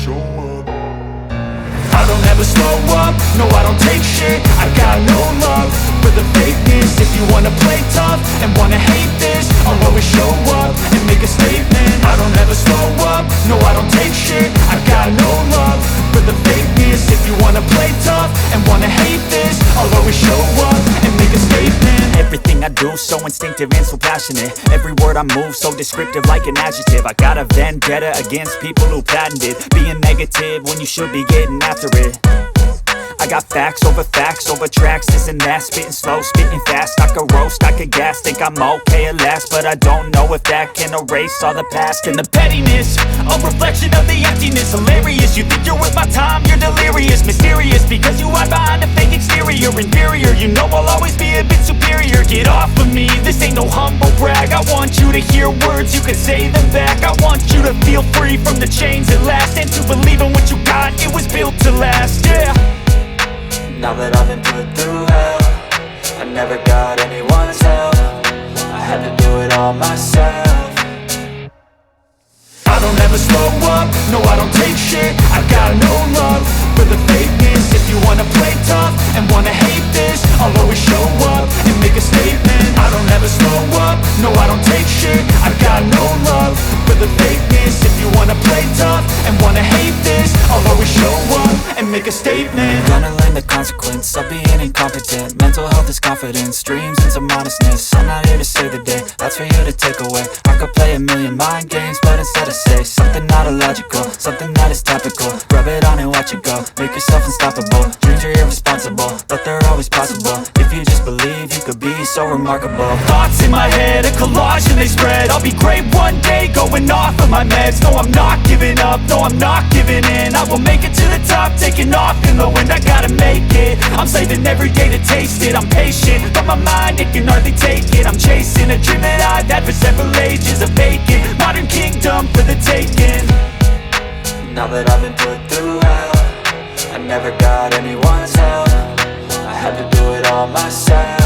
show up. I don't ever slow up, no I don't take shit. I got no love for the fakeness. If you wanna play tough and wanna hate this, I'll always show up and make a statement. I don't ever slow up, no I don't take shit. I got no love for the fakeness. If you wanna play tough and wanna hate this, I'll always show up and make a statement. Everything I do so instinctive and so passionate. Every word I move so descriptive like an adjective. I got a vendetta against people who patented being negative when you should be getting after it. I got facts over tracks, this and that. Spitting slow, spitting fast. I could roast, I could gas. Think I'm okay at last, but I don't know if that can erase all the past. And the pettiness, a reflection of the emptiness. Hilarious, you think you're worth my time, you're delirious. Mysterious, because you hide behind a fake exterior. Inferior, you know I'll always be a bit superior. Get off of me, this ain't no humble brag. I want you to hear words, you can say them back. I want you to feel free from the chains at last, and to believe in what you got, it was built to last, yeah. Now that I've been put through hell, I never got anyone's help. I had to do it all myself. I don't ever slow up, no I don't take shit. I got no love for the fakeness. If you wanna play tough and wanna hate this, I'll always show up and make a statement. I don't ever slow up, no I don't take shit. I got no love for the fakeness. If you wanna play tough and wanna hate this, I'll always show up and make a statement. Gonna learn the consequence of being incompetent. Mental health is confidence, dreams into modestness. I'm not here to save the day, that's for you to take away. I could play a million mind games, but instead I say something not illogical, something that is topical. Rub it on and watch it go, make yourself unstoppable. Dreams are irresponsible, but they're always possible. If you just believe, you could be so remarkable. Thoughts in my head, a collage and they spread. I'll be great one day, going off of my meds. No, I'm not giving up, no, I'm not giving in. I will make it to the top, taking off in the wind. I gotta make it, I'm saving every day to taste it. I'm patient, but my mind, it can hardly take it. I'm chasing a dream that I've had for several ages. A vacant, modern kingdom for the taking. Now that I've been put through hell, I never got anyone's help. I had to do it all myself.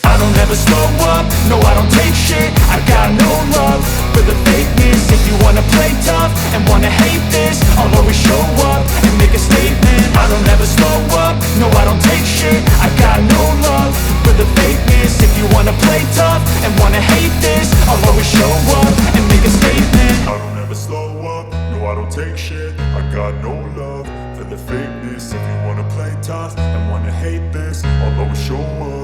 I don't ever slow up, no I don't take shit. I got no love for the fakeness. If you wanna play tough and wanna hate this, I'll always show up and make a statement. I don't ever slow up, no I don't take shit. I got no love for the fakeness. If you wanna play tough and wanna hate this, I'll always show up and make a statement. I don't ever slow up, no I don't take shit. I got no love for the fakeness. If you wanna play tough and wanna hate this, I'll always show up